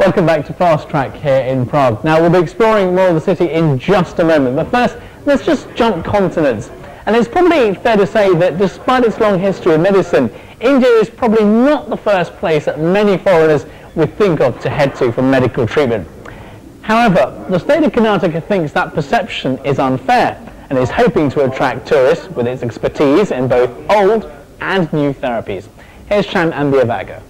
Welcome back to Fast Track here in Prague. Now we'll be exploring more of the city in just a moment, but first let's just jump continents. And it's probably fair to say that despite its long history of medicine, India is probably not the first place that many foreigners would think of to head to for medical treatment. However, the state of Karnataka thinks that perception is unfair and is hoping to attract tourists with its expertise in both old and new therapies. Here's Shan Ambiavago.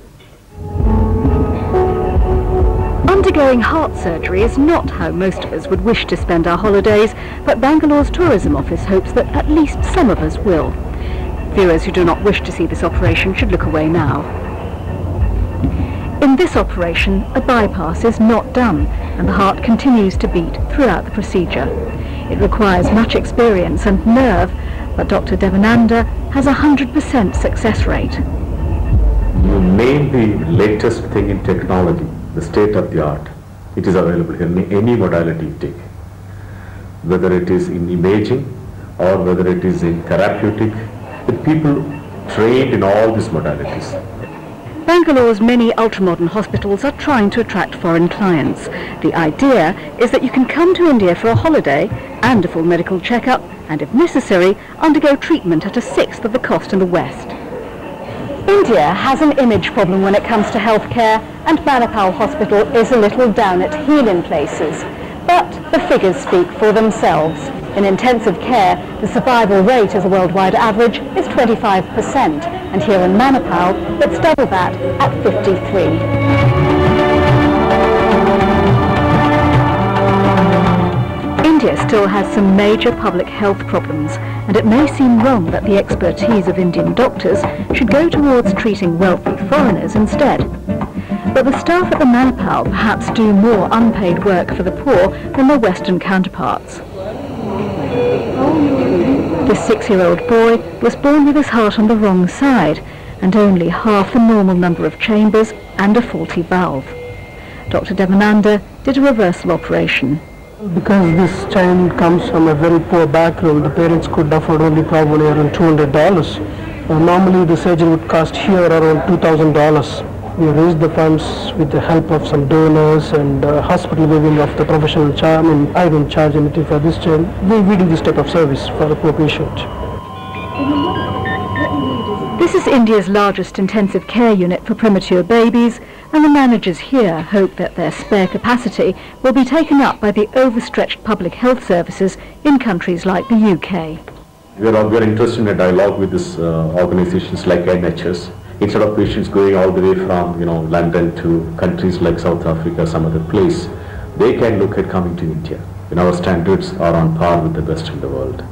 Undergoing heart surgery is not how most of us would wish to spend our holidays, but Bangalore's tourism office hopes that at least some of us will. Viewers who do not wish to see this operation should look away now. In this operation, a bypass is not done, and the heart continues to beat throughout the procedure. It requires much experience and nerve, but Dr. Devananda has a 100% success rate. You name the latest thing in technology, the state of the art. It is available in any modality you take. Whether it is in imaging or whether it is in therapeutic, the people trained in all these modalities. Bangalore's many ultramodern hospitals are trying to attract foreign clients. The idea is that you can come to India for a holiday and a full medical checkup, and if necessary, undergo treatment at a sixth of the cost in the West. India has an image problem when it comes to healthcare, and Manipal Hospital is a little down at heel in places. But the figures speak for themselves. In intensive care, the survival rate as a worldwide average is 25%, and here in Manipal, it's double that at 53%. India still has some major public health problems, and it may seem wrong that the expertise of Indian doctors should go towards treating wealthy foreigners instead. But the staff at the Manipal perhaps do more unpaid work for the poor than their Western counterparts. This 6-year-old boy was born with his heart on the wrong side, and only half the normal number of chambers and a faulty valve. Dr. Devananda did a reversal operation. Because this child comes from a very poor background, the parents could afford only probably around $200. Normally the surgery would cost here around $2,000. We raised the funds with the help of some donors and hospital waiving of the professional charge. I don't charge anything for this child. We do this type of service for the poor patient. This is India's largest intensive care unit for premature babies, and the managers here hope that their spare capacity will be taken up by the overstretched public health services in countries like the UK. We are interested in a dialogue with these organizations like NHS. Instead of patients going all the way from London to countries like South Africa, some other place, they can look at coming to India. Our standards are on par with the best in the world.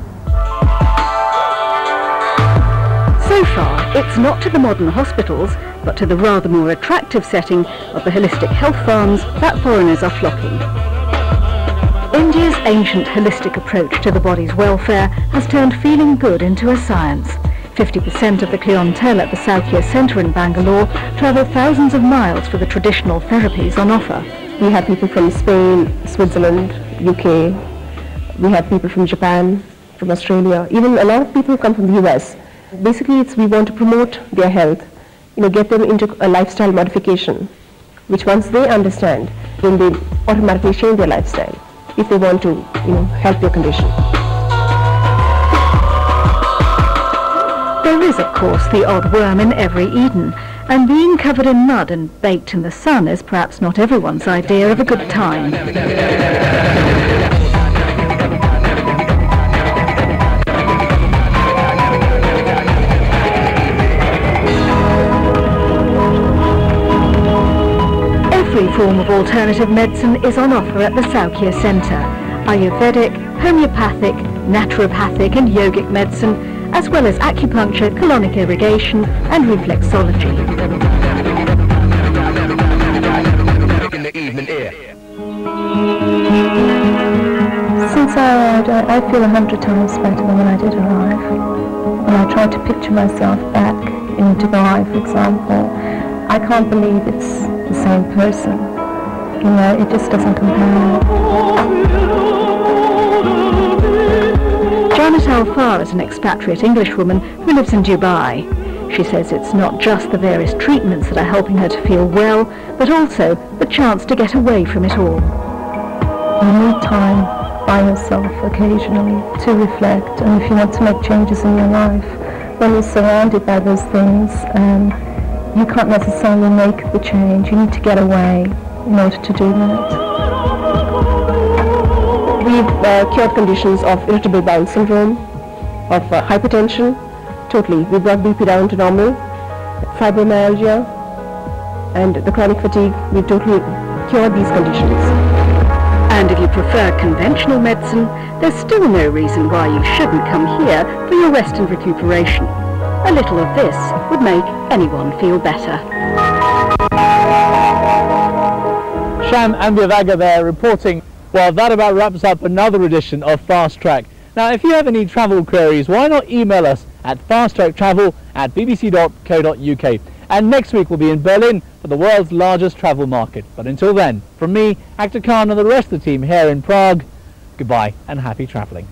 So far, it's not to the modern hospitals, but to the rather more attractive setting of the holistic health farms that foreigners are flocking. India's ancient holistic approach to the body's welfare has turned feeling good into a science. 50% of the clientele at the Saukya Centre in Bangalore travel thousands of miles for the traditional therapies on offer. We have people from Spain, Switzerland, UK. We have people from Japan, from Australia. Even a lot of people come from the US. Basically, we want to promote their health, get them into a lifestyle modification, which once they understand, then they automatically change their lifestyle if they want to, help their condition. There is, of course, the odd worm in every Eden, and being covered in mud and baked in the sun is perhaps not everyone's idea of a good time. Every form of alternative medicine is on offer at the Saukya Centre. Ayurvedic, homeopathic, naturopathic and yogic medicine, as well as acupuncture, colonic irrigation and reflexology. Since I arrived, I feel 100 times better than when I did arrive. When I try to picture myself back in Dubai, for example, I can't believe it's the same person. It just doesn't compare. Janet Alfar is an expatriate Englishwoman who lives in Dubai. She says it's not just the various treatments that are helping her to feel well, but also the chance to get away from it all. You need time by yourself occasionally to reflect, and if you want to make changes in your life, when you're surrounded by those things, you can't necessarily make the change. You need to get away in order to do that. We've cured conditions of irritable bowel syndrome, of hypertension, totally. We brought BP down to normal, fibromyalgia, and the chronic fatigue. We totally cured these conditions. And if you prefer conventional medicine, there's still no reason why you shouldn't come here for your rest and recuperation. A little of this would make anyone feel better. Sham Ambiavaga there reporting. Well, that about wraps up another edition of Fast Track. Now, if you have any travel queries, why not email us at fasttracktravel@bbc.co.uk. And next week we'll be in Berlin for the world's largest travel market. But until then, from me, Actor Khan, and the rest of the team here in Prague, goodbye and happy travelling.